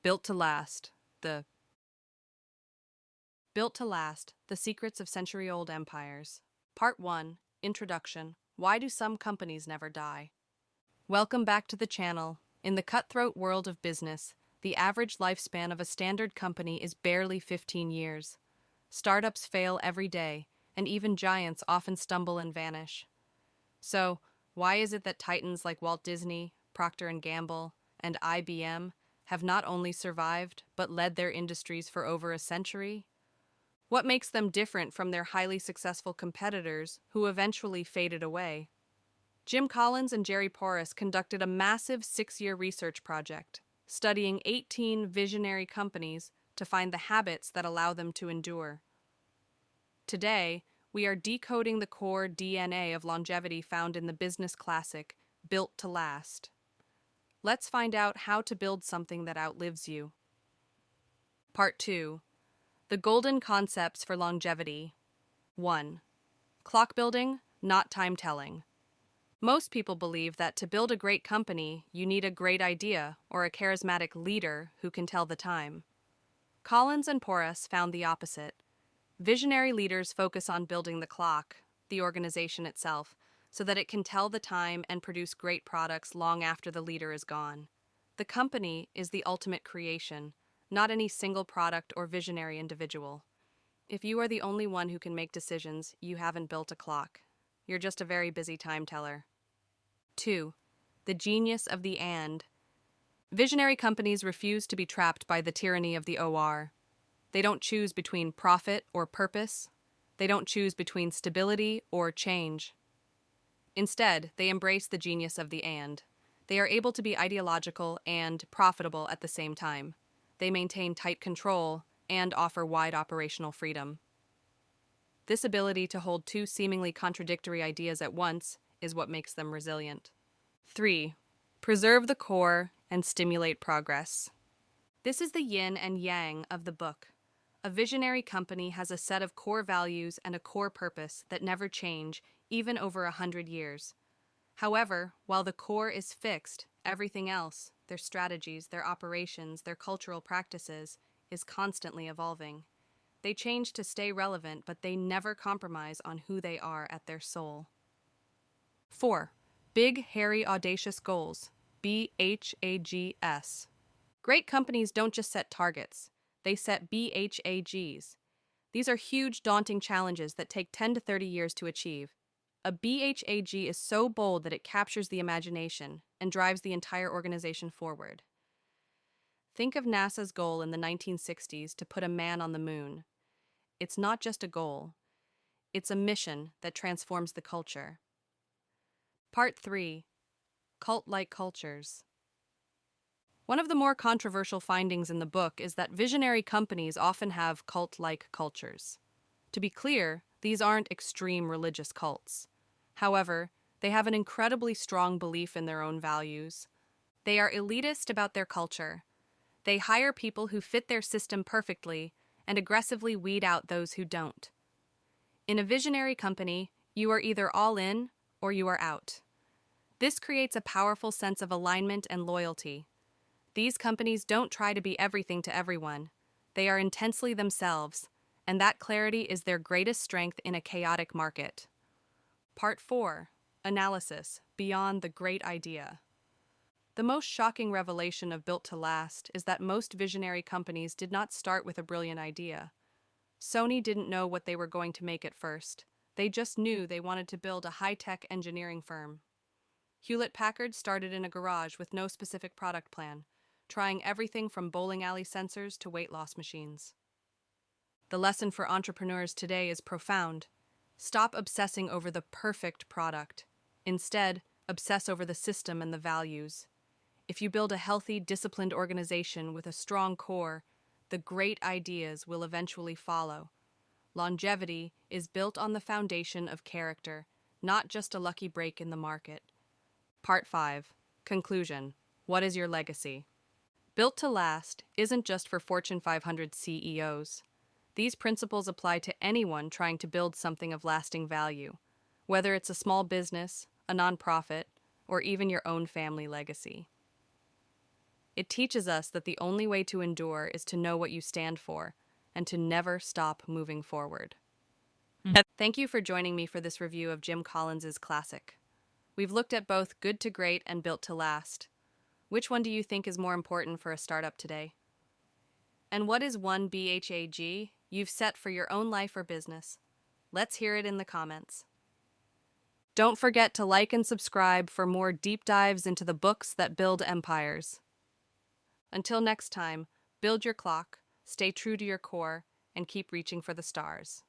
Built to Last, the Built to Last, The Secrets of Century-Old Empires. Part 1, Introduction. Why do some companies never die? Welcome back to the channel. In the cutthroat world of business, the average lifespan of a standard company is barely 15 years. Startups fail every day, and even giants often stumble and vanish. So, why is it that titans like Walt Disney, Procter & Gamble, and IBM have not only survived, but led their industries for over a century? What makes them different from their highly successful competitors who eventually faded away? Jim Collins and Jerry Porras conducted a massive 6-year research project, studying 18 visionary companies to find the habits that allow them to endure. Today, we are decoding the core DNA of longevity found in the business classic, Built to Last. Let's find out how to build something that outlives you. Part 2. The Golden Concepts for Longevity. 1. Clock building, not time telling. Most people believe that to build a great company, you need a great idea or a charismatic leader who can tell the time. Collins and Porras found the opposite. Visionary leaders focus on building the clock, the organization itself, so that it can tell the time and produce great products long after the leader is gone. The company is the ultimate creation, not any single product or visionary individual. If you are the only one who can make decisions, you haven't built a clock. You're just a very busy time teller. 2. The genius of the and. Visionary companies refuse to be trapped by the tyranny of the OR. They don't choose between profit or purpose. They don't choose between stability or change. Instead, they embrace the genius of the and. They are able to be ideological and profitable at the same time. They maintain tight control and offer wide operational freedom. This ability to hold two seemingly contradictory ideas at once is what makes them resilient. 3. Preserve the core and stimulate progress. This is the yin and yang of the book. A visionary company has a set of core values and a core purpose that never change, even over 100 years. However, while the core is fixed, everything else, their strategies, their operations, their cultural practices, is constantly evolving. They change to stay relevant, but they never compromise on who they are at their soul. 4. Big, hairy, audacious goals. BHAGs. Great companies don't just set targets. They set BHAGs. These are huge, daunting challenges that take 10 to 30 years to achieve. A BHAG is so bold that it captures the imagination and drives the entire organization forward. Think of NASA's goal in the 1960s to put a man on the moon. It's not just a goal. It's a mission that transforms the culture. Part 3. Cult-like cultures. One of the more controversial findings in the book is that visionary companies often have cult-like cultures. To be clear, these aren't extreme religious cults. However, they have an incredibly strong belief in their own values. They are elitist about their culture. They hire people who fit their system perfectly and aggressively weed out those who don't. In a visionary company, you are either all in or you are out. This creates a powerful sense of alignment and loyalty. These companies don't try to be everything to everyone. They are intensely themselves, and that clarity is their greatest strength in a chaotic market. Part 4. Analysis, Beyond the Great Idea. The most shocking revelation of Built to Last is that most visionary companies did not start with a brilliant idea. Sony didn't know what they were going to make at first. They just knew they wanted to build a high-tech engineering firm. Hewlett-Packard started in a garage with no specific product plan, trying everything from bowling alley sensors to weight loss machines. The lesson for entrepreneurs today is profound. Stop obsessing over the perfect product. Instead, obsess over the system and the values. If you build a healthy, disciplined organization with a strong core, the great ideas will eventually follow. Longevity is built on the foundation of character, not just a lucky break in the market. Part 5. Conclusion. What is your legacy? Built to Last isn't just for Fortune 500 CEOs. These principles apply to anyone trying to build something of lasting value, whether it's a small business, a nonprofit, or even your own family legacy. It teaches us that the only way to endure is to know what you stand for and to never stop moving forward. Thank you for joining me for this review of Jim Collins's classic. We've looked at both Good to Great and Built to Last. Which one do you think is more important for a startup today? And what is one BHAG you've set for your own life or business? Let's hear it in the comments. Don't forget to like and subscribe for more deep dives into the books that build empires. Until next time, build your clock, stay true to your core, and keep reaching for the stars.